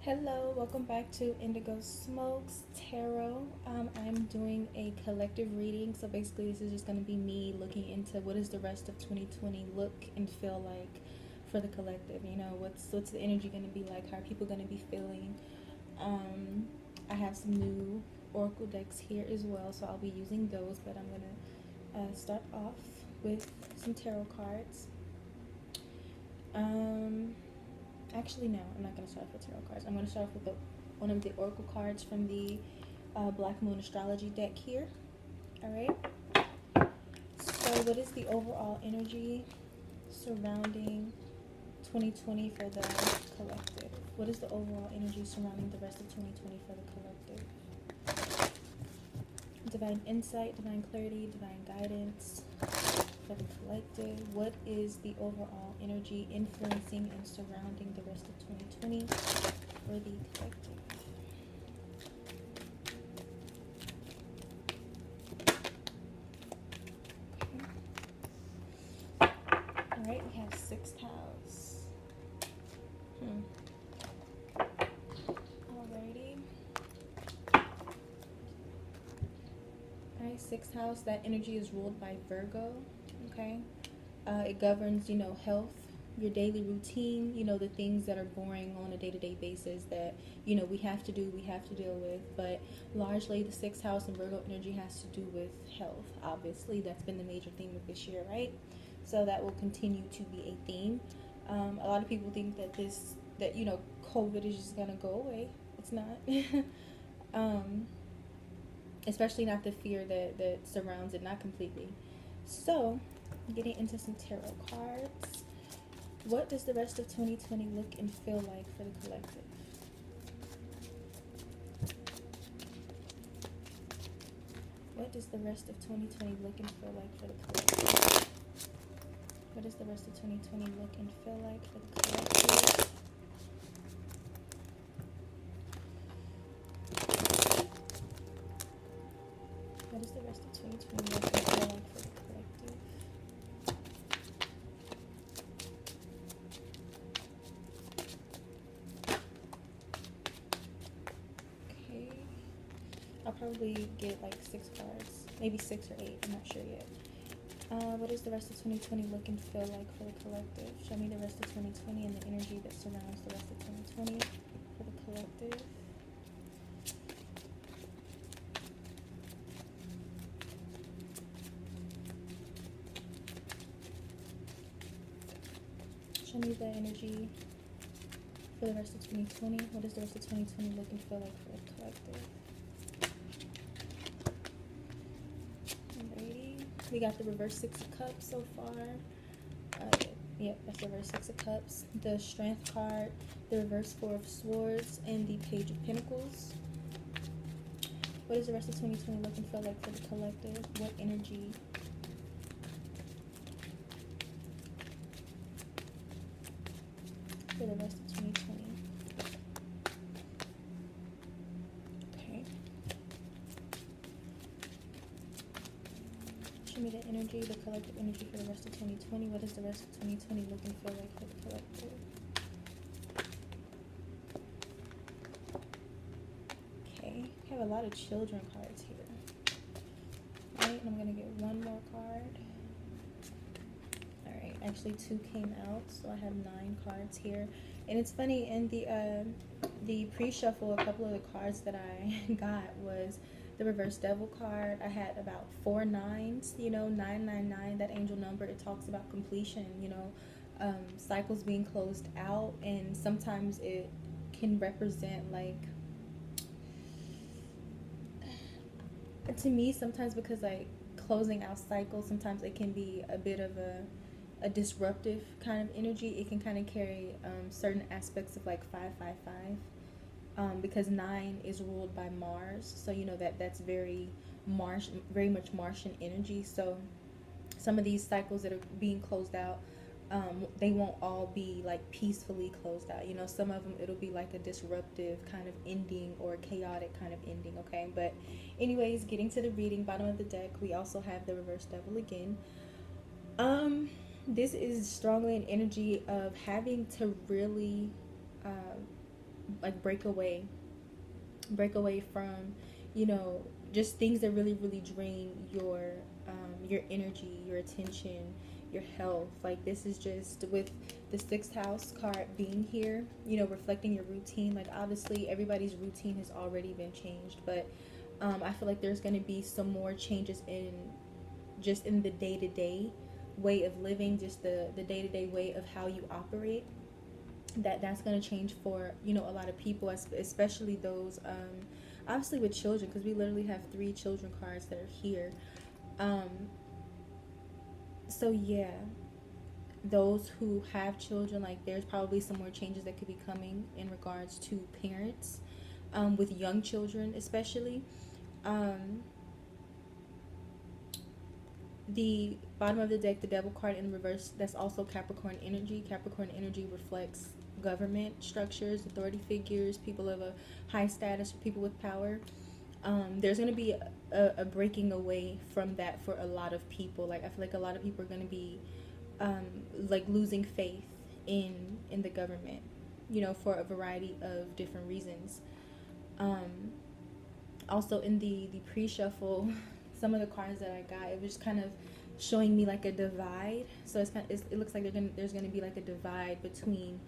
Hello, welcome back to IndigoSmokes Tarot. I'm doing a collective reading, so basically this is just going to be me looking into what is the rest of 2020 look and feel like for the collective. You know, what's the energy going to be like? How are people going to be feeling? I have some new oracle decks here as well, so I'll be using those. But I'm going to start off with some tarot cards. Actually, no, I'm not going to start off with tarot cards. I'm going to start off with one of the oracle cards from the Black Moon Astrology deck here. Alright. So, what is the overall energy surrounding 2020 for the collective? What is the overall energy surrounding the rest of 2020 for the collective? Divine insight, divine clarity, divine guidance for the collective. What is the overall energy influencing and surrounding the rest of 2020 for the collective? Okay. Alright, we have 6th house. Alrighty. Alright, 6th house, that energy is ruled by Virgo. Okay, it governs, health, your daily routine, the things that are boring on a day-to-day basis that, we have to do, we have to deal with. But largely the 6th house and Virgo energy has to do with health. Obviously, that's been the major theme of this year, right? So that will continue to be a theme. A lot of people think that COVID is just gonna go away. It's not. Especially not the fear that surrounds it, not completely. So, getting into some tarot cards. What does the rest of 2020 look and feel like for the collective? What does the rest of 2020 look and feel like for the collective? What does the rest of 2020 look and feel like for the collective? What does the rest of 2020 look and feel like for the collective? Okay. I'll probably get like 6 cards. Maybe 6 or 8. I'm not sure yet. What does the rest of 2020 look and feel like for the collective? Show me the rest of 2020 and the energy that surrounds the rest of 2020 for the collective. Show me the energy for the rest of 2020. What does the rest of 2020 look and feel like for the collective? Alrighty. We got the reverse 6 of Cups so far. Yep, that's the reverse 6 of Cups. The Strength card, the reverse 4 of Swords, and the Page of Pentacles. What does the rest of 2020 look and feel like for the collective? What energy? For the rest of 2020. Okay. Show me the energy, the collective energy for the rest of 2020. What does the rest of 2020 look and feel like for the collective? Okay. I have a lot of children cards here. Alright, and I'm going to get one more card. Actually 2 came out, so I have 9 cards here. And it's funny, in the pre-shuffle, a couple of the cards that I got was the reverse devil card. I had about 4 9s, 999, that angel number. It talks about completion, cycles being closed out, and sometimes it can represent, like, to me, sometimes, because like closing out cycles, sometimes it can be a bit of a disruptive kind of energy. It can kind of carry certain aspects of like 555, because 9 is ruled by Mars, so that's very much Martian energy. So some of these cycles that are being closed out, they won't all be like peacefully closed out. Some of them, it'll be like a disruptive kind of ending or a chaotic kind of ending. Okay, but anyways, getting to the reading, bottom of the deck, we also have the reverse devil again. This is strongly an energy of having to really like break away from, you know, just things that really drain your energy, your attention, your health. Like, this is just with the sixth house card being here, you know, reflecting your routine. Like, obviously everybody's routine has already been changed, but I feel like there's going to be some more changes in the day-to-day way of living, just the day-to-day way of how you operate. That's going to change for, you know, a lot of people, especially those obviously with children, because we literally have 3 children cards that are here. So yeah, those who have children, like, there's probably some more changes that could be coming in regards to parents, with young children especially. The bottom of the deck, the Devil card in reverse, that's also Capricorn energy. Capricorn energy reflects government structures, authority figures, people of a high status, people with power. There's going to be a breaking away from that for a lot of people. Like, I feel like a lot of people are going to be like losing faith in the government, you know, for a variety of different reasons. Also in the pre-shuffle, some of the cards that I got, it was kind of showing me like a divide. So it looks like there's going to be like a divide between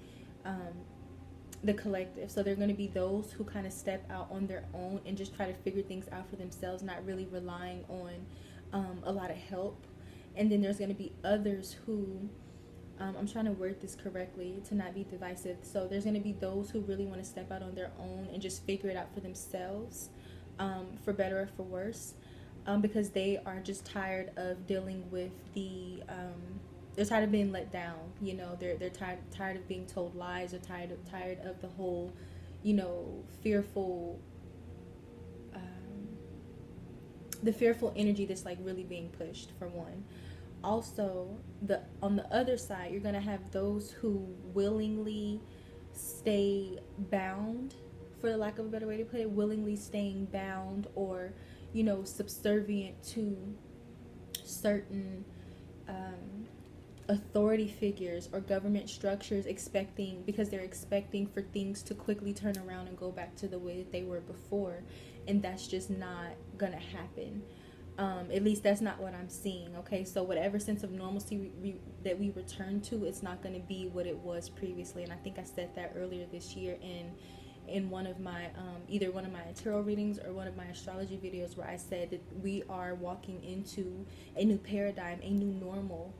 the collective. So there are going to be those who kind of step out on their own and just try to figure things out for themselves, not really relying on a lot of help. And then there's going to be others who, I'm trying to word this correctly to not be divisive. So there's going to be those who really want to step out on their own and just figure it out for themselves, for better or for worse, because they are just tired of dealing with they're tired of being let down. You know, they're tired of being told lies. They're tired of the whole, you know, fearful, the fearful energy that's like really being pushed, for one. Also, on the other side, you're gonna have those who willingly stay bound, for the lack of a better way to put it, willingly staying bound, or, you know, subservient to certain authority figures or government structures, because they're expecting for things to quickly turn around and go back to the way that they were before, and that's just not gonna happen. At least that's not what I'm seeing. Okay, so whatever sense of normalcy that we return to, it's not going to be what it was previously. And I think I said that earlier this year in one of my either one of my tarot readings or one of my astrology videos, where I said that we are walking into a new paradigm, a new normal.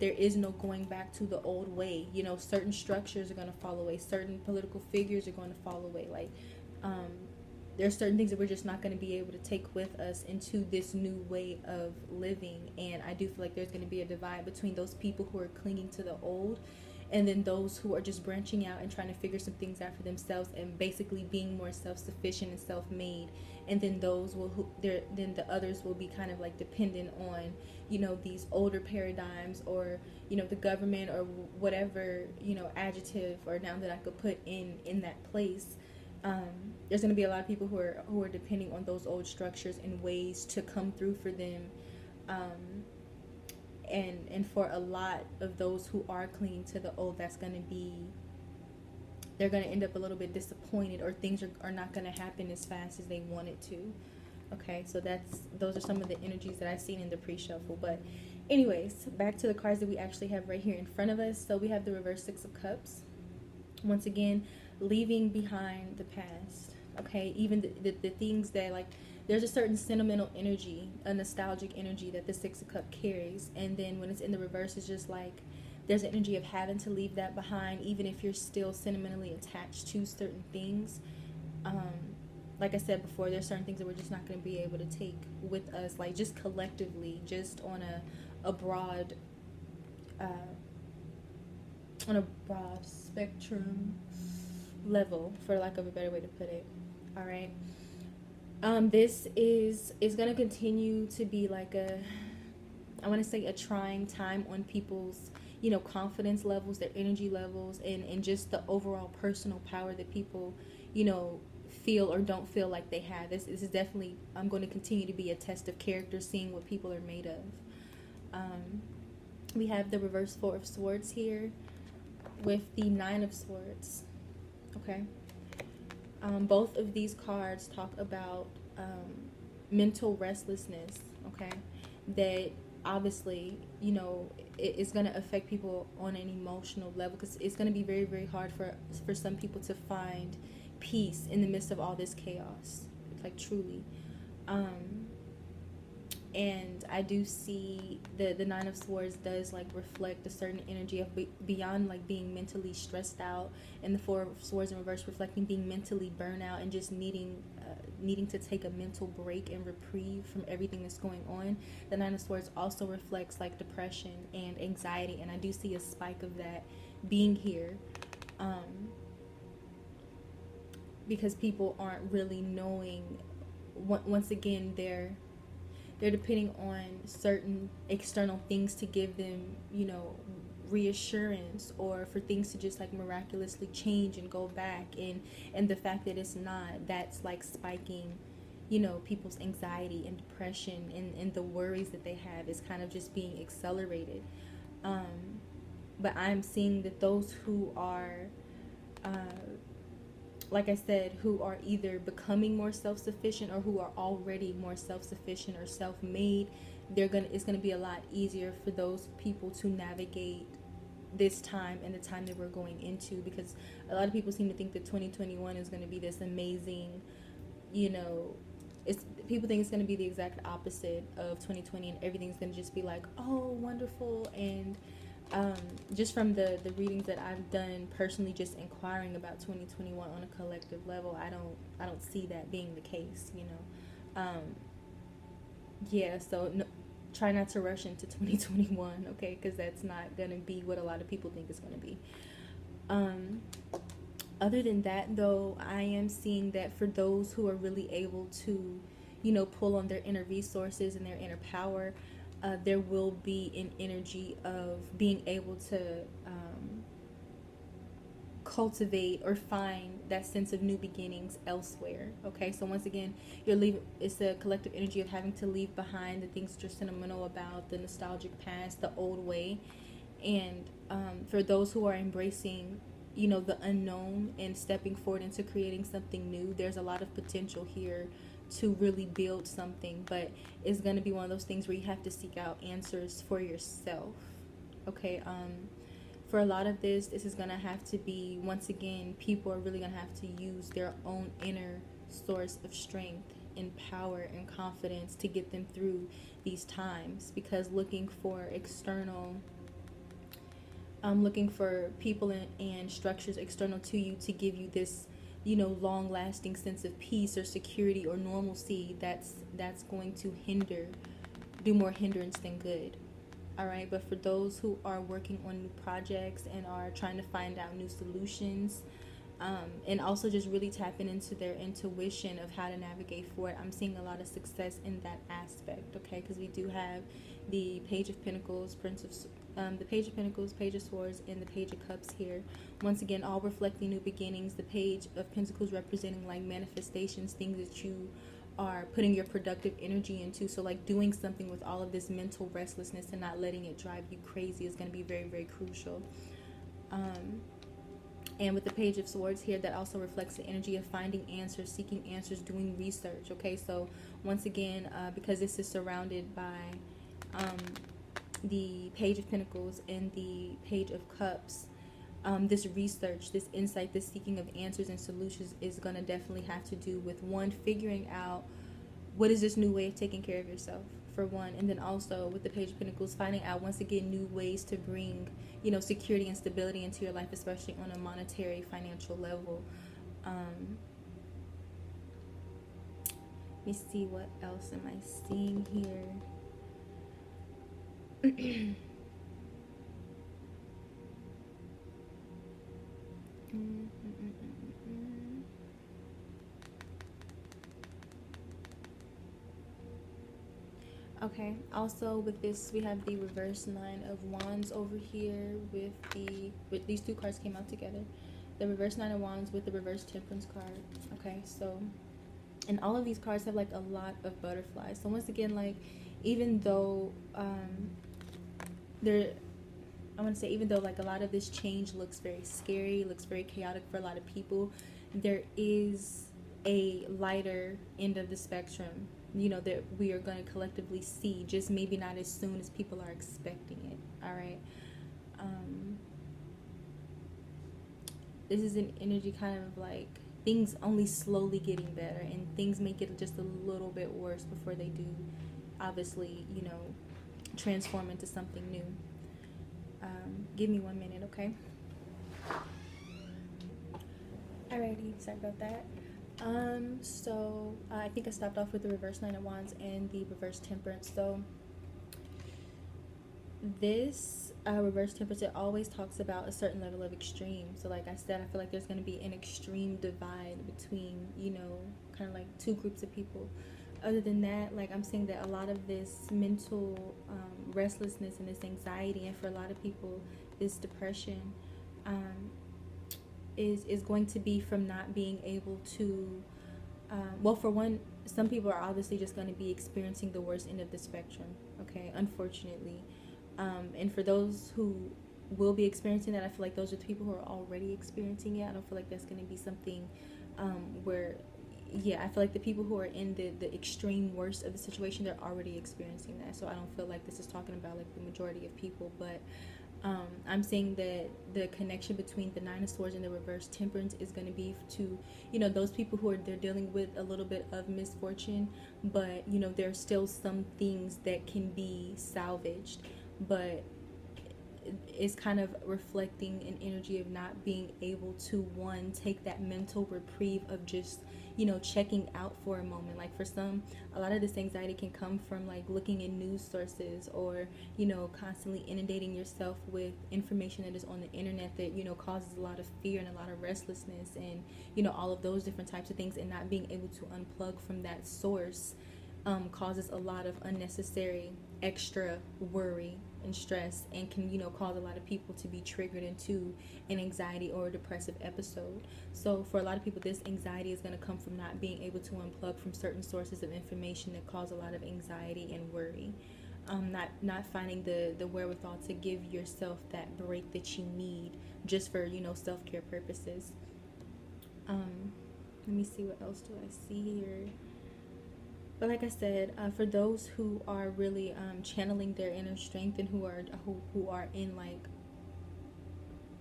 There is no going back to the old way. You know, certain structures are going to fall away. Certain political figures are going to fall away. Like, there's certain things that we're just not going to be able to take with us into this new way of living. And I do feel like there's going to be a divide between those people who are clinging to the old, and then those who are just branching out and trying to figure some things out for themselves and basically being more self-sufficient and self-made. And then then the others will be kind of like dependent on, you know, these older paradigms, or, you know, the government, or whatever, you know, adjective or noun that I could put in that place. There's going to be a lot of people who are depending on those old structures and ways to come through for them, and for a lot of those who are clinging to the old, they're going to end up a little bit disappointed, or things are not going to happen as fast as they wanted to. Okay, so those are some of the energies that I've seen in the pre-shuffle. But anyways, back to the cards that we actually have right here in front of us. So we have the reverse Six of Cups. Once again, leaving behind the past. Okay, even the things that, like, there's a certain sentimental energy, a nostalgic energy that the Six of Cups carries. And then when it's in the reverse, it's just like there's an energy of having to leave that behind, even if you're still sentimentally attached to certain things. Like I said before, there's certain things that we're just not going to be able to take with us, like, just collectively, just on a broad spectrum level, for lack of a better way to put it. All right. This is going to continue to be like I want to say a trying time on people's, you know, confidence levels, their energy levels, and just the overall personal power that people, you know, feel or don't feel like they have. This is definitely, I'm going to continue to be a test of character, seeing what people are made of. We have the reverse Four of Swords here with the Nine of Swords. Okay. Both of these cards talk about mental restlessness, okay? That obviously, you know, it's going to affect people on an emotional level, because it's going to be very, very hard for some people to find peace in the midst of all this chaos, like truly. And I do see the Nine of Swords does like reflect a certain energy of beyond like being mentally stressed out, and the Four of Swords in reverse reflecting being mentally burnt out and just needing to take a mental break and reprieve from everything that's going on. The Nine of Swords also reflects like depression and anxiety, and I do see a spike of that being here, because people aren't really knowing. Once again, they're depending on certain external things to give them, you know, reassurance, or for things to just like miraculously change and go back, and the fact that it's not, that's like spiking, you know, people's anxiety and depression, and the worries that they have is kind of just being accelerated. But I'm seeing that those who are like I said, who are either becoming more self-sufficient or who are already more self-sufficient or self-made, it's gonna be a lot easier for those people to navigate this time and the time that we're going into, because a lot of people seem to think that 2021 is going to be this amazing, you know, people think it's going to be the exact opposite of 2020, and everything's going to just be like, oh, wonderful. And just from the readings that I've done personally, just inquiring about 2021 on a collective level, I don't see that being the case, you know. Yeah, so no, try not to rush into 2021, okay, because that's not going to be what a lot of people think it's going to be. Other than that, though, I am seeing that for those who are really able to, you know, pull on their inner resources and their inner power, there will be an energy of being able to cultivate or find that sense of new beginnings elsewhere. Okay, so once again, it's a collective energy of having to leave behind the things that you're sentimental about, the nostalgic past, the old way. And for those who are embracing, you know, the unknown and stepping forward into creating something new, there's a lot of potential here to really build something, but it's going to be one of those things where you have to seek out answers for yourself. Okay, for a lot of this is going to have to be, once again, people are really going to have to use their own inner source of strength and power and confidence to get them through these times, because looking for people and structures external to you to give you this, you know, long-lasting sense of peace or security or normalcy, that's going to do more hindrance than good. All right, but for those who are working on new projects and are trying to find out new solutions, and also just really tapping into their intuition of how to navigate forward, I'm seeing a lot of success in that aspect. Okay, because we do have the Page of Pentacles, the Page of Pentacles, Page of Swords, and the Page of Cups here. Once again, all reflecting new beginnings. The Page of Pentacles representing like manifestations, things that you are putting your productive energy into. So like doing something with all of this mental restlessness and not letting it drive you crazy is going to be very, very crucial. And with the Page of Swords here, that also reflects the energy of finding answers, seeking answers, doing research. Okay, so once again, because this is surrounded by the Page of Pentacles and the Page of Cups, this research, this insight, this seeking of answers and solutions is going to definitely have to do with, one, figuring out what is this new way of taking care of yourself, for one, and then also with the Page of Pentacles, finding out, once again, new ways to bring, you know, security and stability into your life, especially on a monetary, financial level. Let me see, what else am I seeing here? Okay, also with this, we have the reverse Nine of Wands over here with these two cards came out together. The reverse Nine of Wands with the reverse Temperance card. Okay, so, and all of these cards have like a lot of butterflies. So once again, like, even though even though like a lot of this change looks very scary, looks very chaotic for a lot of people, there is a lighter end of the spectrum, you know, that we are going to collectively see, just maybe not as soon as people are expecting it. All right. This is an energy kind of like things only slowly getting better, and things may get just a little bit worse before they do, obviously, you know, transform into something new. Give me 1 minute, okay? Alrighty, sorry about that. So I think I stopped off with the reverse Nine of Wands and the reverse Temperance. So this reverse Temperance, it always talks about a certain level of extreme. So like I said, I feel like there's going to be an extreme divide between, you know, kind of like two groups of people. Other than that, like I'm saying that a lot of this mental restlessness and this anxiety, and for a lot of people this depression, is going to be from not being able to, well, for one, some people are obviously just going to be experiencing the worst end of the spectrum, okay, unfortunately. And for those who will be experiencing that, I feel like those are the people who are already experiencing it. I don't feel like that's going to be something where, yeah, I feel like the people who are in the extreme worst of the situation, they're already experiencing that. So I don't feel like this is talking about like the majority of people, but I'm saying that the connection between the Nine of Swords and the reverse Temperance is going to be to, you know, those people who are, they're dealing with a little bit of misfortune, but, you know, there's still some things that can be salvaged, but it's kind of reflecting an energy of not being able to, one, take that mental reprieve of just, you know, checking out for a moment. Like for some, a lot of this anxiety can come from like looking in news sources, or, you know, constantly inundating yourself with information that is on the internet that, you know, causes a lot of fear and a lot of restlessness, and, you know, all of those different types of things, and not being able to unplug from that source causes a lot of unnecessary extra worry and stress, and can, you know, cause a lot of people to be triggered into an anxiety or a depressive episode. So for a lot of people, this anxiety is going to come from not being able to unplug from certain sources of information that cause a lot of anxiety and worry. Not finding the wherewithal to give yourself that break that you need just for, you know, self-care purposes. Let me see, what else do I see here? But like I said, for those who are really channeling their inner strength, and who are in like,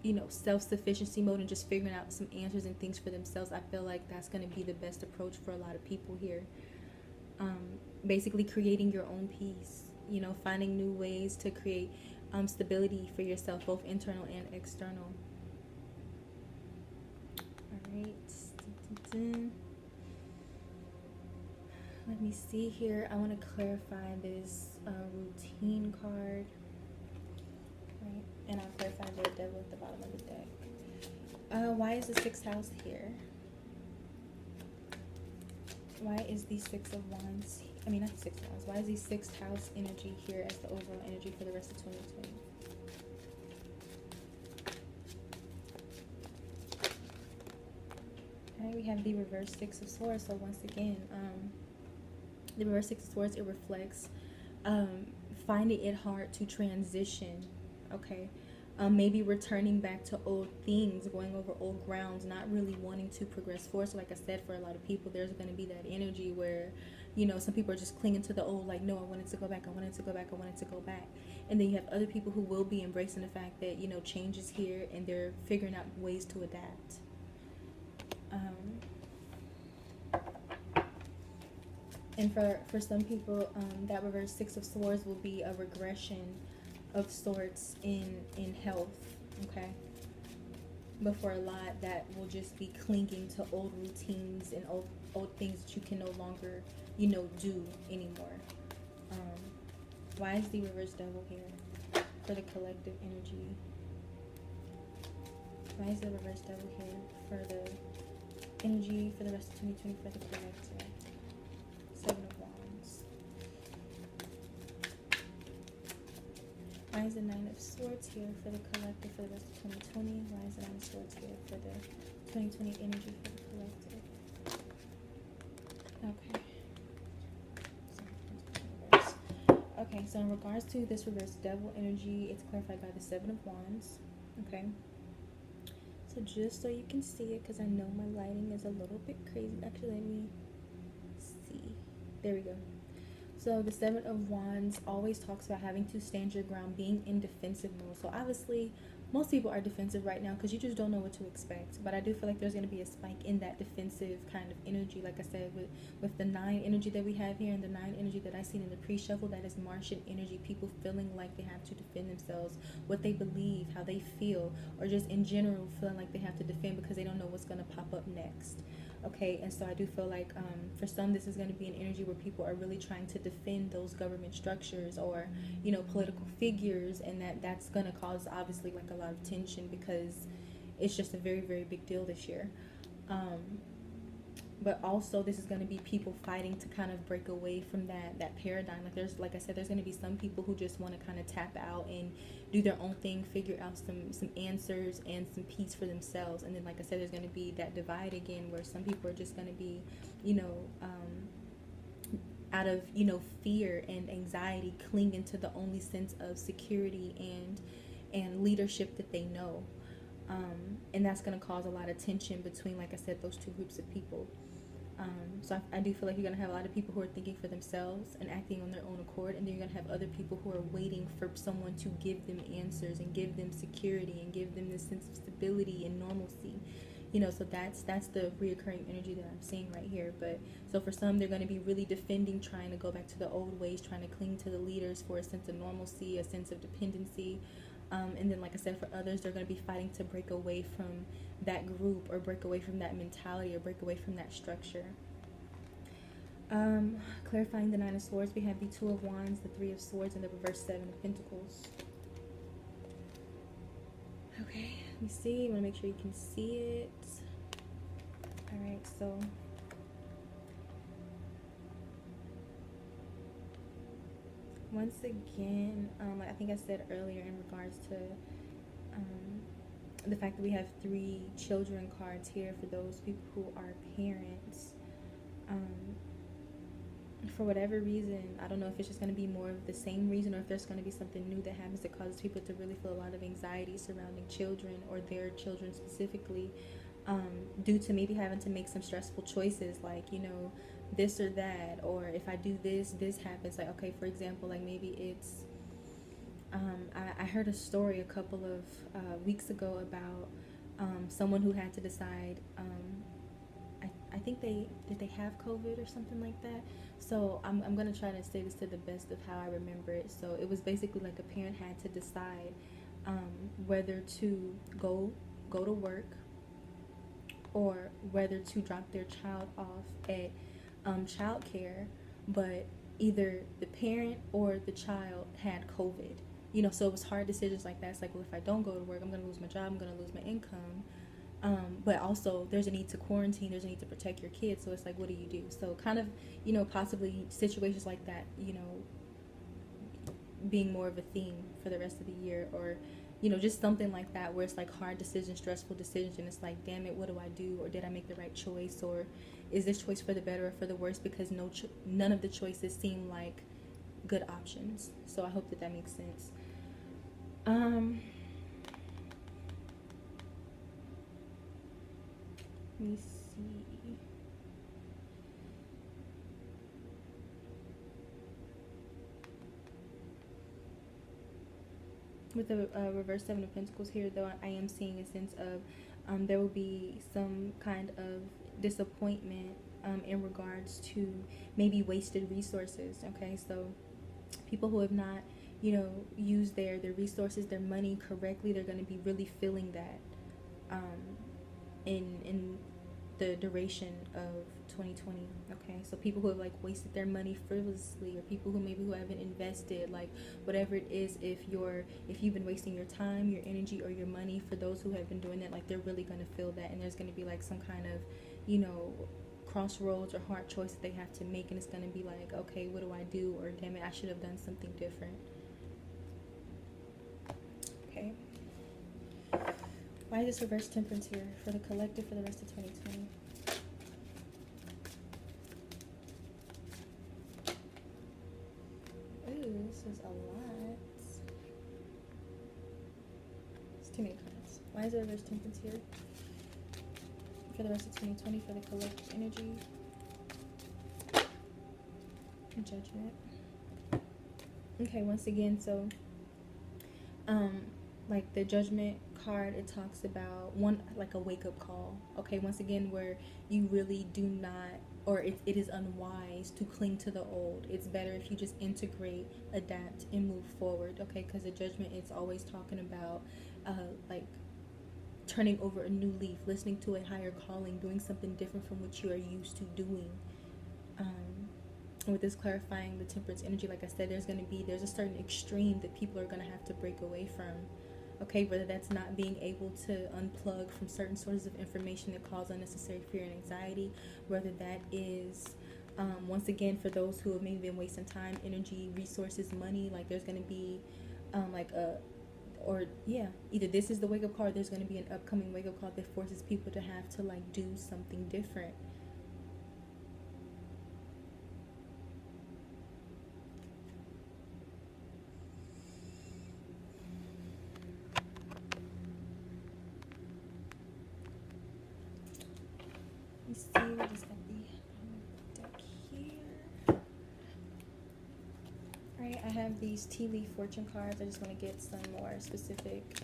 you know, self-sufficiency mode, and just figuring out some answers and things for themselves, I feel like that's going to be the best approach for a lot of people here. Basically creating your own peace, you know, finding new ways to create stability for yourself, both internal and external. All right. Let me see here. I want to clarify this routine card. Right? And I'll clarify the devil at the bottom of the deck. Why is the 6th house here? Why is the 6 of Wands? I mean, not the 6th house. Why is the 6th house energy here as the overall energy for the rest of 2020? Alright, we have the reverse 6 of Swords. So once again, the reverse 6 of Swords, it reflects finding it hard to transition, okay? Maybe returning back to old things, going over old grounds, not really wanting to progress forward. So like I said, for a lot of people, there's going to be that energy where, you know, some people are just clinging to the old, like, no, I wanted to go back, I wanted to go back, I wanted to go back. And then you have other people who will be embracing the fact that, you know, change is here, and they're figuring out ways to adapt. And for some people, that reverse 6 of Swords will be a regression of sorts in health, okay? But for a lot, that will just be clinging to old routines and old things that you can no longer, you know, do anymore. Why is the reverse devil here for the collective energy? Why is the reverse devil here for the energy for the rest of 2020 for the collective? 7 of Wands. Why is the 9 of Swords here for the collective for the rest of 2020? Why is the 9 of Swords here for the 2020 energy for the collective? Okay. Okay, so in regards to this reverse devil energy, it's clarified by the 7 of Wands. Okay. So just so you can see it, because I know my lighting is a little bit crazy. Actually, let me see. There we go. So the Seven of Wands always talks about having to stand your ground, being in defensive mode. So obviously, most people are defensive right now because you just don't know what to expect. But I do feel like there's going to be a spike in that defensive kind of energy. Like I said, with the 9 energy that we have here and the 9 energy that I seen in the pre-shuffle, that is Martian energy. People feeling like they have to defend themselves, what they believe, how they feel, or just in general feeling like they have to defend because they don't know what's going to pop up next. Okay, and so I do feel like for some this is going to be an energy where people are really trying to defend those government structures or, you know, political figures, and that's going to cause obviously like a lot of tension because it's just a very, very big deal this year. But also this is going to be people fighting to kind of break away from that paradigm. Like I said, there's going to be some people who just want to kind of tap out and do their own thing, figure out some answers and some peace for themselves. And then, like I said, there's going to be that divide again where some people are just going to be, you know, out of, you know, fear and anxiety, clinging to the only sense of security and leadership that they know. And that's going to cause a lot of tension between, like I said, those two groups of people. So I do feel like you're going to have a lot of people who are thinking for themselves and acting on their own accord, and then you're going to have other people who are waiting for someone to give them answers and give them security and give them this sense of stability and normalcy. You know, so that's the reoccurring energy that I'm seeing right here. But so for some, they're going to be really defending, trying to go back to the old ways, trying to cling to the leaders for a sense of normalcy, a sense of dependency. And then, like I said, for others, they're going to be fighting to break away from that group or break away from that mentality or break away from that structure. Clarifying the 9 of Swords, we have the 2 of Wands, the 3 of Swords, and the reverse 7 of Pentacles. Okay, let me see. I want to make sure you can see it. Alright, so once again, I think I said earlier in regards to the fact that we have 3 children cards here for those people who are parents. For whatever reason, I don't know if it's just going to be more of the same reason or if there's going to be something new that happens that causes people to really feel a lot of anxiety surrounding children or their children specifically, due to maybe having to make some stressful choices, like, you know, this or that, or if I do this happens. Like, okay, for example, like maybe it's I heard a story a couple of weeks ago about someone who had to decide, I think did they have COVID or something like that. So I'm gonna try to say this to the best of how I remember it. So it was basically like a parent had to decide whether to go to work or whether to drop their child off at childcare, but either the parent or the child had COVID. You know, so it was hard decisions like that. It's like, well, if I don't go to work, I'm going to lose my job, I'm going to lose my income. But also there's a need to quarantine, there's a need to protect your kids. So it's like, what do you do? So kind of, you know, possibly situations like that, you know, being more of a theme for the rest of the year, or, you know, just something like that where it's like hard decisions, stressful decisions, and it's like, damn it, what do I do? Or did I make the right choice? Or is this choice for the better or for the worse? Because none of the choices seem like good options. So I hope that makes sense. Let me see. With the reverse 7 of Pentacles here, though, I am seeing a sense of there will be some kind of disappointment in regards to maybe wasted resources. Okay, so people who have not, you know, used their resources, their money correctly, they're going to be really feeling that in the duration of 2020. Okay, so people who have like wasted their money frivolously, or people who haven't invested, like whatever it is, if you've been wasting your time, your energy, or your money, for those who have been doing that, like they're really going to feel that, and there's going to be like some kind of, you know, crossroads or hard choice that they have to make, and it's going to be like, okay, what do I do? Or damn it, I should have done something different. Okay, why is this reverse Temperance here for the collective for the rest of 2020? Ooh, this is a lot. It's too many cards. Why is there reverse Temperance here? For the rest of 2020 for the collective energy. Judgment. Okay, once again, so like the Judgment card, it talks about one, like a wake-up call. Okay, once again, where you really do not, or it is unwise to cling to the old. It's better if you just integrate, adapt, and move forward. Okay, because the Judgment, it's always talking about like turning over a new leaf, listening to a higher calling, doing something different from what you are used to doing. With this clarifying the Temperance energy, like I said, there's a certain extreme that people are going to have to break away from. Okay, whether that's not being able to unplug from certain sources of information that cause unnecessary fear and anxiety, whether that is once again, for those who have maybe been wasting time, energy, resources, money, like there's going to be either this is the wake-up call, or there's going to be an upcoming wake-up call that forces people to have to like do something different. Let's see, we just got the deck here. Alright, I have these tea leaf fortune cards. I just want to get some more specific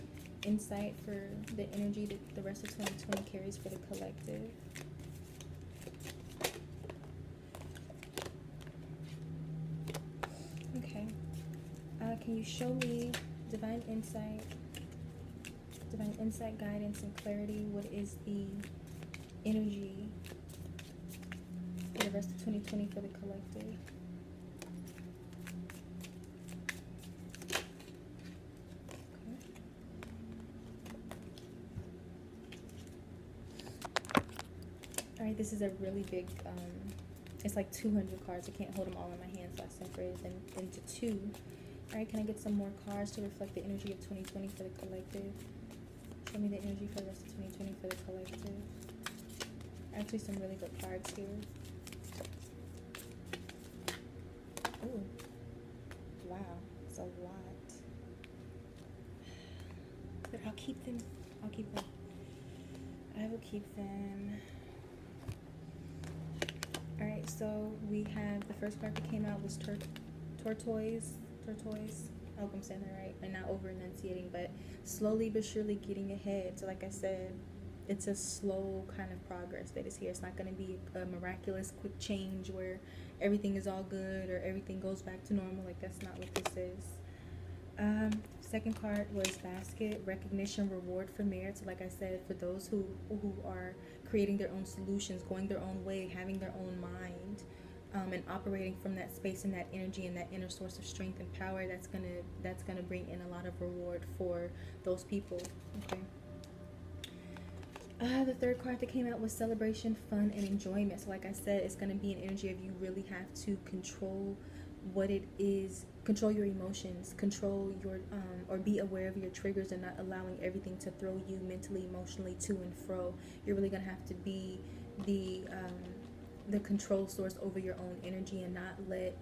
insight for the energy that the rest of 2020 carries for the collective. Okay. Can you show me divine insight, guidance, and clarity? What is the energy for the rest of 2020 for the collective? Alright, this is a really big, it's like 200 cards. I can't hold them all in my hands, so I separated them into two. Alright, can I get some more cards to reflect the energy of 2020 for the collective? Show me the energy for the rest of 2020 for the collective. Actually, some really good cards here. Ooh. Wow, it's a lot. But I'll keep them. I will keep them. Alright, so we have the first card that came out was Tortoise. I hope I'm saying that right. I'm not over enunciating, but slowly but surely getting ahead. So like I said, it's a slow kind of progress that is here. It's not going to be a miraculous quick change where everything is all good or everything goes back to normal. Like, that's not what this is. Second card was Basket, recognition, reward for merit. So like I said, for those who are creating their own solutions, going their own way, having their own mind, and operating from that space and that energy and that inner source of strength and power, that's gonna bring in a lot of reward for those people. Okay. The third card that came out was celebration, fun, and enjoyment. So like I said, it's going to be an energy of you really have to control what it is, control your emotions, control your, or be aware of your triggers and not allowing everything to throw you mentally, emotionally to and fro. You're really going to have to be the control source over your own energy and not let,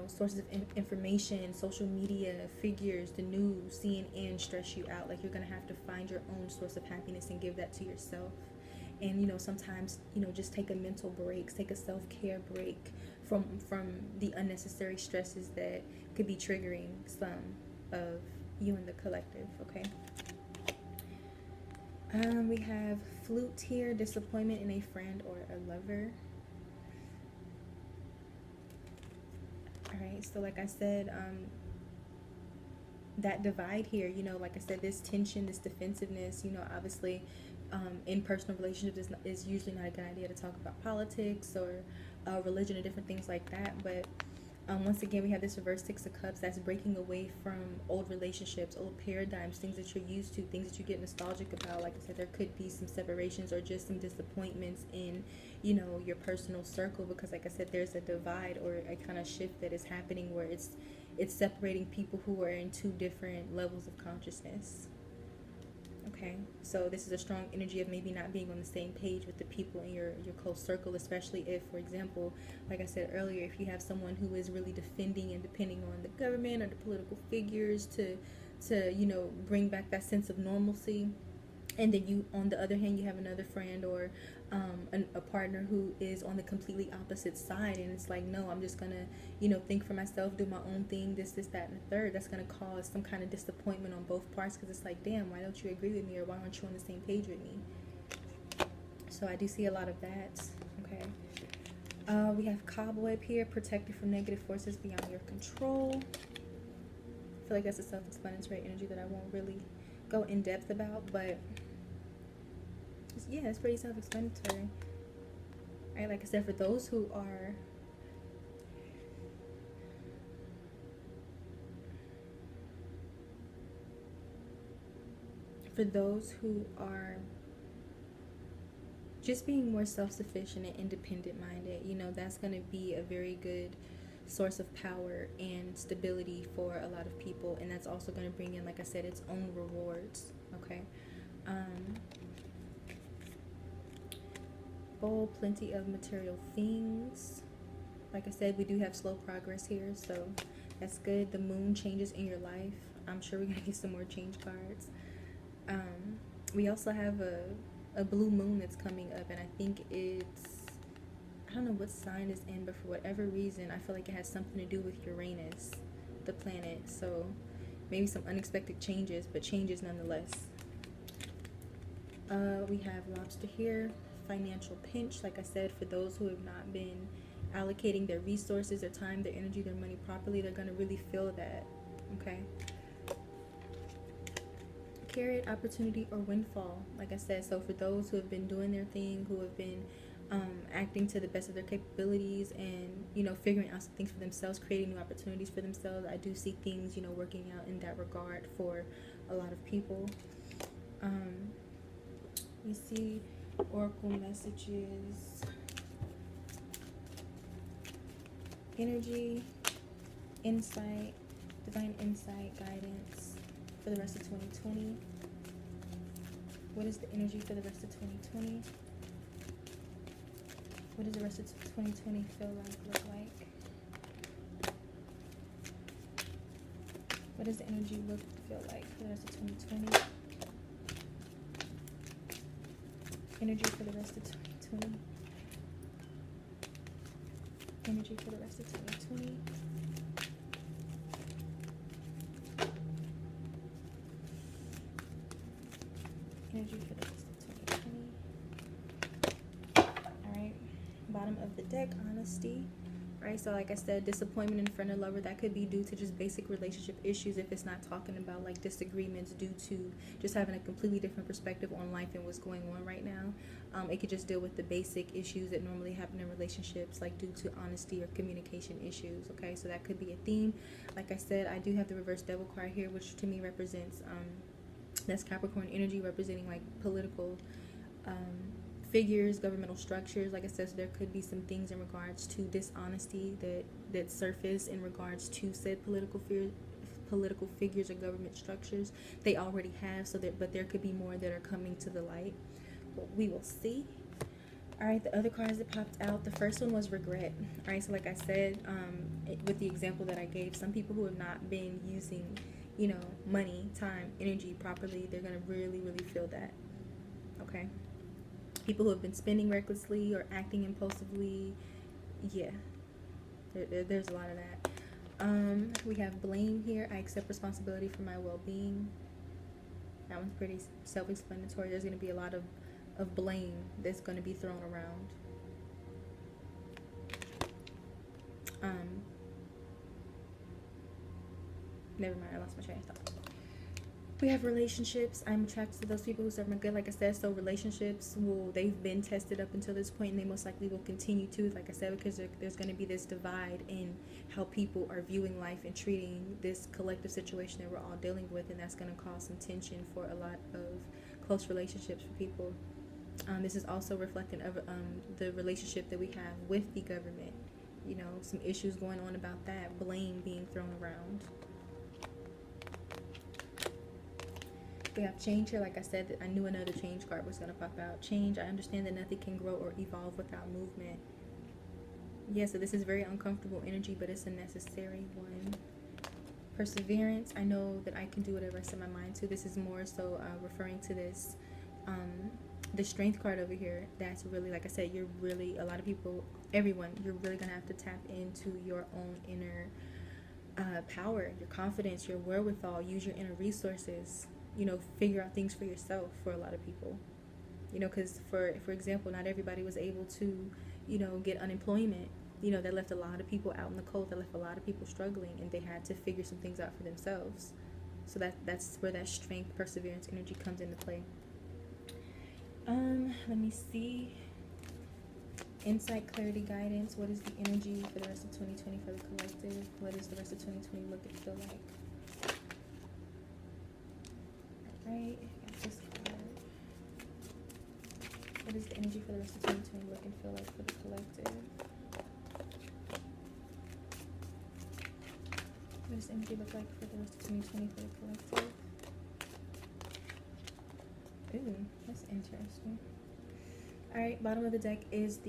sources of information, social media, figures, the news, CNN stress you out. Like, you're going to have to find your own source of happiness and give that to yourself. And, sometimes, just take a mental break, take a self-care break from the unnecessary stresses that could be triggering some of you and the collective, okay? We have flute here, disappointment in a friend or a lover. Alright, so like I said, that divide here, like I said, this tension, this defensiveness, obviously in personal relationships is usually not a good idea to talk about politics or religion or different things like that. But once again, we have this reverse Six of Cups. That's breaking away from old relationships, old paradigms, things that you're used to, things that you get nostalgic about. Like I said, there could be some separations or just some disappointments in your personal circle, because like I said, there's a divide or a kind of shift that is happening where it's separating people who are in two different levels of consciousness. Okay, so this is a strong energy of maybe not being on the same page with the people in your close circle, especially if, for example, like I said earlier, if you have someone who is really defending and depending on the government or the political figures to bring back that sense of normalcy, And then you, on the other hand, you have another friend or a partner who is on the completely opposite side, and it's like, no, I'm just gonna, think for myself, do my own thing, this, that, and the third. That's gonna cause some kind of disappointment on both parts, because it's like, damn, why don't you agree with me, or why aren't you on the same page with me? So I do see a lot of that. Okay. We have Cowboy up here, protected from negative forces beyond your control. I feel like that's a self-explanatory energy that I won't really go in depth about, but yeah, it's pretty self-explanatory. Right, like I said, for those who are just being more self-sufficient and independent-minded, that's going to be a very good source of power and stability for a lot of people, and that's also going to bring in, like I said, its own rewards. Okay. Plenty of material things. Like I said, we do have slow progress here, so that's good. The moon changes in your life. I'm sure we're gonna get some more change cards. We also have a blue moon that's coming up, and I think I don't know what sign it's in, but for whatever reason, I feel like it has something to do with Uranus, the planet. So maybe some unexpected changes, but changes nonetheless. We have Lobster here. Financial pinch. Like I said, for those who have not been allocating their resources, their time, their energy, their money properly, they're going to really feel that. Okay. Carrot, opportunity, or windfall. Like I said, so for those who have been doing their thing, who have been acting to the best of their capabilities, and figuring out some things for themselves, creating new opportunities for themselves, I do see things working out in that regard for a lot of people. We see Oracle messages, energy, insight, divine insight, guidance for the rest of 2020. What is the energy for the rest of 2020? What does the rest of 2020 look like? What does the energy feel like for the rest of 2020? Energy for the rest of 2020. Energy for the rest of 2020. Energy for the rest of 2020. Alright. Bottom of the deck, honesty. Right, so like I said, disappointment in front of lover, that could be due to just basic relationship issues if it's not talking about like disagreements due to just having a completely different perspective on life and what's going on right now. It could just deal with the basic issues that normally happen in relationships, like due to honesty or communication issues. Okay, so that could be a theme. Like I said, I do have the reverse devil card here, which to me represents that's Capricorn energy, representing like political figures, governmental structures. Like I said, so there could be some things in regards to dishonesty that surface in regards to said political figures or government structures. They already have, but there could be more that are coming to the light. But we will see. All right, the other cards that popped out, the first one was regret. All right, so like I said, with the example that I gave, some people who have not been using, money, time, energy properly, they're gonna really, really feel that. Okay. People who have been spending recklessly or acting impulsively, yeah, there's a lot of that. We have blame here. I accept responsibility for my well-being. That one's pretty self-explanatory. There's going to be a lot of blame that's going to be thrown around. Never mind, I lost my train of thought. We have relationships. I'm attracted to those people who serve me good. Like I said, so relationships they've been tested up until this point, and they most likely will continue to, like I said, because there's going to be this divide in how people are viewing life and treating this collective situation that we're all dealing with, and that's going to cause some tension for a lot of close relationships for people. This is also reflecting of the relationship that we have with the government. Some issues going on about that, blame being thrown around. We have change here. Like I said, I knew another change card was going to pop out. Change. I understand that nothing can grow or evolve without movement. Yeah, so this is very uncomfortable energy, but it's a necessary one. Perseverance. I know that I can do whatever I set my mind to. This is more so referring to this The strength card over here, that's really, like I said, you're really, a lot of people, everyone, you're really gonna have to tap into your own inner power, your confidence, your wherewithal. Use your inner resources, you know, figure out things for yourself. For a lot of people, you know, because for example, not everybody was able to, you know, get unemployment. You know, that left a lot of people out in the cold, that left a lot of people struggling, and they had to figure some things out for themselves. So that's where that strength, perseverance energy comes into play. Let me see. Insight, clarity, guidance. What is the energy for the rest of 2020 for the collective? What is the rest of 2020 look and feel like? Alright, got this card. What is the energy for the rest of 2020 look and feel like for the collective? What does the energy look like for the rest of 2020 for the collective? Ooh, that's interesting. Alright, bottom of the deck is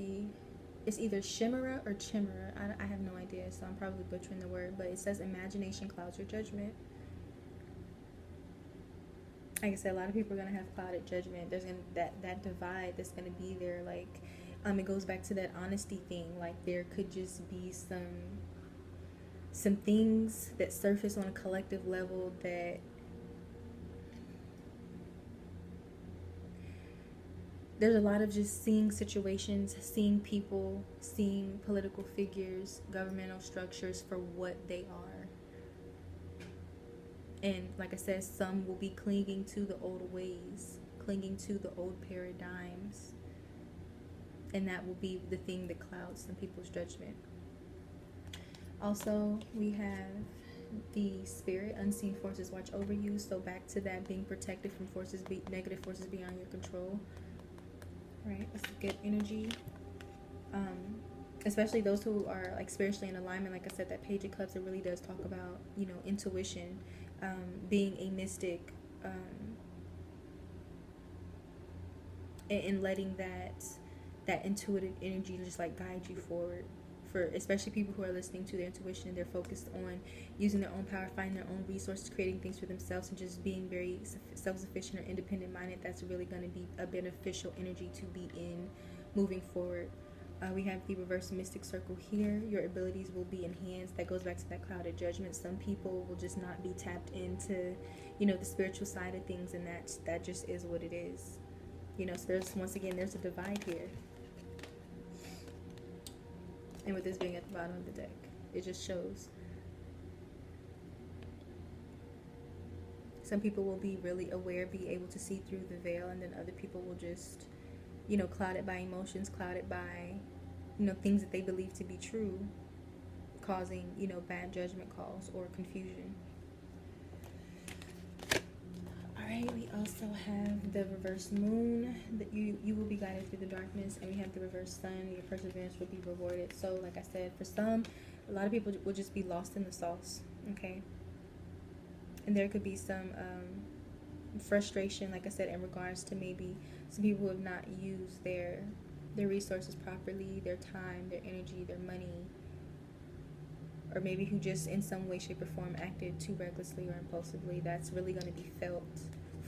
it's either Chimera or Chimera. I have no idea, so I'm probably butchering the word, but it says imagination clouds your judgment. Like I said, a lot of people are gonna have clouded judgment. There's gonna that divide that's gonna be there. Like, it goes back to that honesty thing. Like, there could just be some things that surface on a collective level that there's a lot of just seeing situations, seeing people, seeing political figures, governmental structures for what they are. And like I said, some will be clinging to the old ways, clinging to the old paradigms. And that will be the thing that clouds some people's judgment. Also, we have the spirit, unseen forces watch over you. So back to that, being protected from negative forces beyond your control. Right, that's a good energy. Especially those who are like spiritually in alignment. Like I said, that Page of Cups, it really does talk about, you know, intuition, being a mystic, and letting that intuitive energy just like guide you forward. For especially people who are listening to their intuition, they're focused on using their own power, finding their own resources, creating things for themselves, and just being very self-sufficient or independent minded. That's really going to be a beneficial energy to be in moving forward. We have the reverse mystic circle here. Your abilities will be enhanced. That goes back to that clouded judgment. Some people will just not be tapped into, you know, the spiritual side of things, and that just is what it is. You know, so there's a divide here. And with this being at the bottom of the deck, it just shows. Some people will be really aware, be able to see through the veil, and then other people will just, you know, clouded by emotions, clouded by, you know, things that they believe to be true, causing, you know, bad judgment calls or confusion. Alright, we also have the reverse moon, that you will be guided through the darkness, and we have the reverse sun, your perseverance will be rewarded. So like I said, for some, a lot of people will just be lost in the sauce, okay? And there could be some frustration, like I said, in regards to maybe some people who have not used their resources properly, their time, their energy, their money, or maybe who just in some way, shape, or form acted too recklessly or impulsively. That's really going to be felt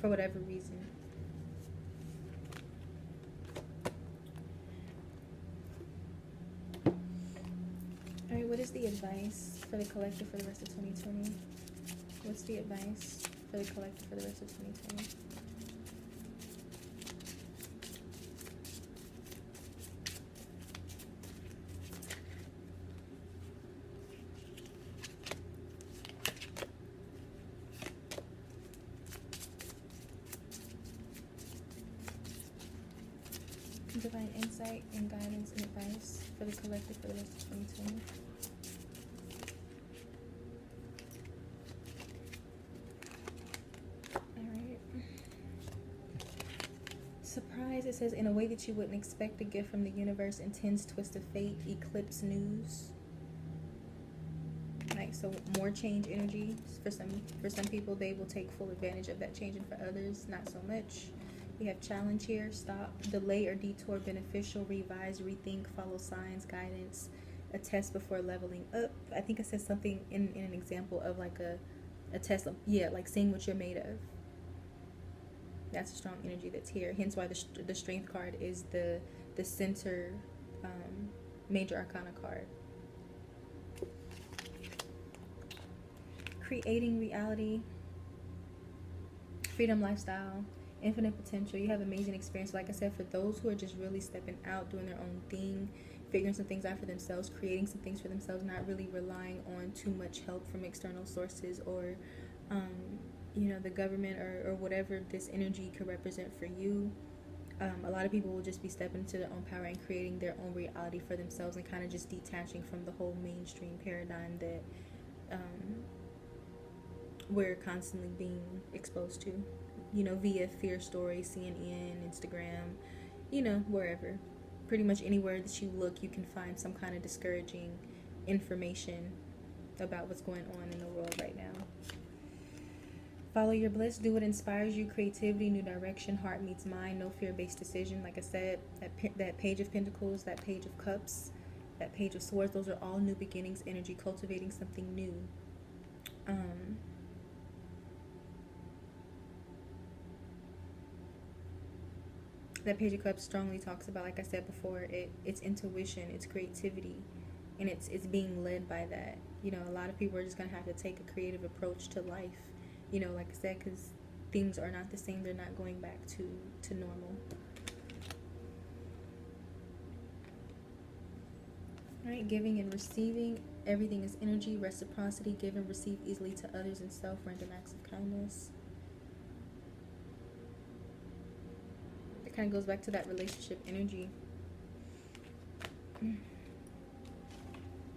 for whatever reason. Alright, what is the advice for the collective for the rest of 2020? What's the advice for the collective for the rest of 2020? Divine insight and guidance and advice for the collective for the rest of 2020. Alright. Surprise, it says, in a way that you wouldn't expect, a gift from the universe, intense twist of fate, eclipse news. Right, so more change energy. For some people, they will take full advantage of that change, and for others, not so much. We have challenge here, stop, delay or detour, beneficial, revise, rethink, follow signs, guidance, a test before leveling up. I think it says something in an example of like a test, yeah, like seeing what you're made of. That's a strong energy that's here. Hence why the Strength card is the center major arcana card. Creating reality, freedom lifestyle, infinite potential. You have amazing experience. Like I said, for those who are just really stepping out, doing their own thing, figuring some things out for themselves, creating some things for themselves, not really relying on too much help from external sources or you know, the government or whatever this energy could represent for you. A lot of people will just be stepping into their own power and creating their own reality for themselves and kind of just detaching from the whole mainstream paradigm that we're constantly being exposed to, you know, via fear stories, CNN, Instagram, you know, wherever. Pretty much anywhere that you look, you can find some kind of discouraging information about what's going on in the world right now. Follow your bliss. Do what inspires you. Creativity, new direction, heart meets mind, no fear-based decision. Like I said, that Page of Pentacles, that Page of Cups, that Page of Swords, those are all new beginnings energy, cultivating something new. That Page of Cups strongly talks about, like I said before, it's intuition, it's creativity, and it's being led by that. You know, a lot of people are just going to have to take a creative approach to life, you know, like I said, because things are not the same. They're not going back to normal. All right, giving and receiving. Everything is energy, reciprocity, give and receive easily to others and self, random acts of kindness. Kind of goes back to that relationship energy.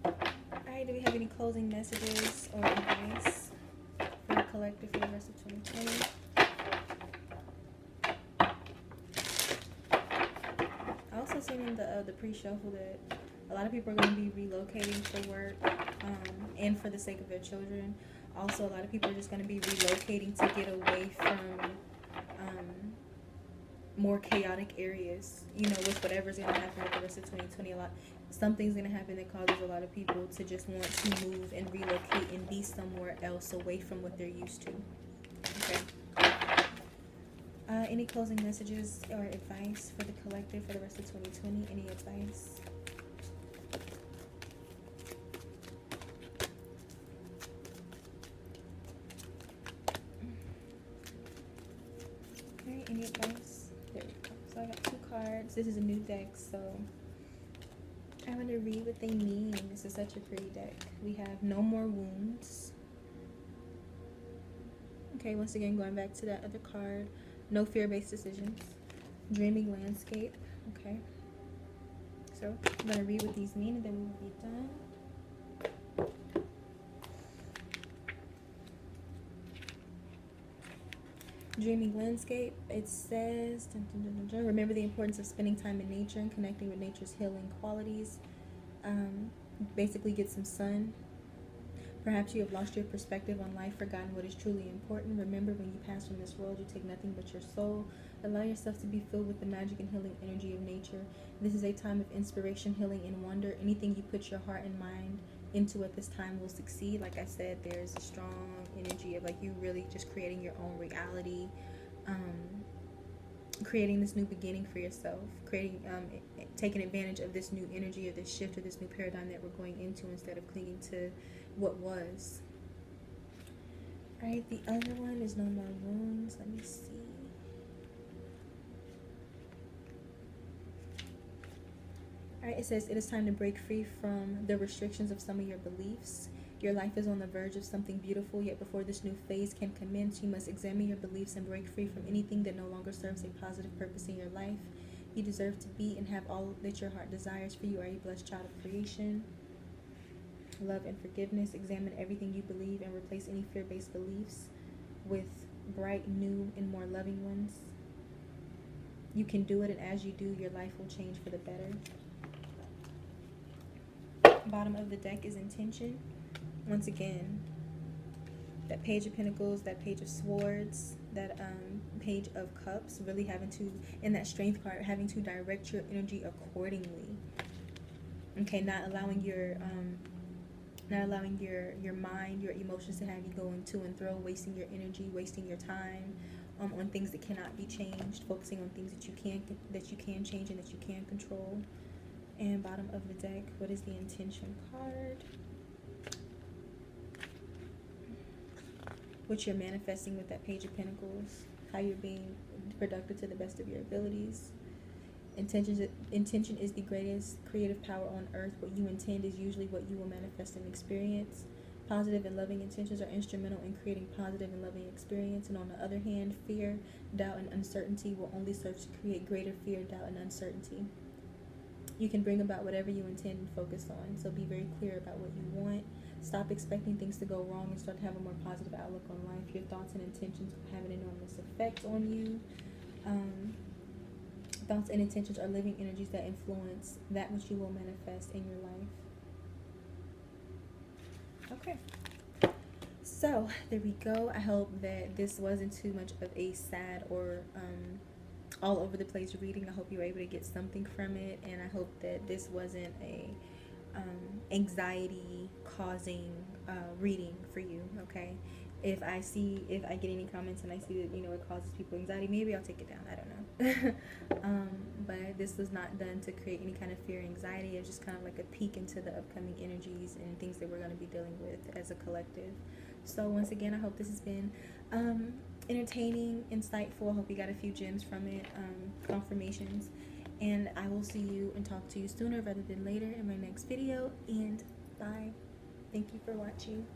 Alright, do we have any closing messages or advice for the collective for the rest of 2020? I also seen in the pre-shuffle that a lot of people are going to be relocating for work and for the sake of their children. Also, a lot of people are just going to be relocating to get away from more chaotic areas, you know, with whatever's going to happen with the rest of 2020. Something's going to happen that causes a lot of people to just want to move and relocate and be somewhere else away from what they're used to. Okay. Any closing messages or advice for the collective for the rest of 2020? Any advice? Alright, any advice? There we go. So I got 2 cards. This is a new deck, so I'm going to read what they mean. This is such a pretty deck. We have No More Wounds. Okay, once again, going back to that other card. No Fear-Based Decisions. Dreaming Landscape. Okay. So I'm going to read what these mean and then we will be done. Dreaming Landscape, it says, remember the importance of spending time in nature and connecting with nature's healing qualities. Basically get some sun. Perhaps you have lost your perspective on life, forgotten what is truly important. Remember, when you pass from this world, you take nothing but your soul. Allow yourself to be filled with the magic and healing energy of nature. This is a time of inspiration, healing, and wonder. Anything you put your heart and mind into at this time will succeed. Like I said, there's a strong energy of like you really just creating your own reality, creating this new beginning for yourself, creating taking advantage of this new energy or this shift or this new paradigm that we're going into instead of clinging to what was. Alright, the other one is No More Wounds. Let me see. Alright, it says it is time to break free from the restrictions of some of your beliefs. Your life is on the verge of something beautiful, yet before this new phase can commence, you must examine your beliefs and break free from anything that no longer serves a positive purpose in your life. You deserve to be and have all that your heart desires, for you are a blessed child of creation. Love and forgiveness. Examine everything you believe and replace any fear-based beliefs with bright, new, and more loving ones. You can do it, and as you do, your life will change for the better. Bottom of the deck is intention. Once again, that Page of Pentacles, that Page of Swords, that Page of Cups, really having to, in that Strength card, having to direct your energy accordingly. Okay, not allowing your mind, your emotions to have you going to and fro, wasting your energy, wasting your time on things that cannot be changed, focusing on things that you can change and that you can control. And bottom of the deck, what is the intention card? What you're manifesting with that Page of Pentacles, how you're being productive to the best of your abilities. Intention is the greatest creative power on earth. What you intend is usually what you will manifest and experience. Positive and loving intentions are instrumental in creating positive and loving experience. And on the other hand, fear, doubt, and uncertainty will only serve to create greater fear, doubt, and uncertainty. You can bring about whatever you intend and focus on. So be very clear about what you want. Stop expecting things to go wrong and start to have a more positive outlook on life. Your thoughts and intentions will have an enormous effect on you. Thoughts and intentions are living energies that influence that which you will manifest in your life. Okay. So, there we go. I hope that this wasn't too much of a sad or all over the place reading. I hope you were able to get something from it, and I hope that this wasn't a anxiety causing reading for you. Okay, if I get any comments and I see that it causes people anxiety, maybe I'll take it down. I don't know. But this was not done to create any kind of fear or anxiety. It's just kind of like a peek into the upcoming energies and things that we're going to be dealing with as a collective. So once again, I hope this has been entertaining, insightful. I hope you got a few gems from it, confirmations. And I will see you and talk to you sooner rather than later in my next video. And bye. Thank you for watching.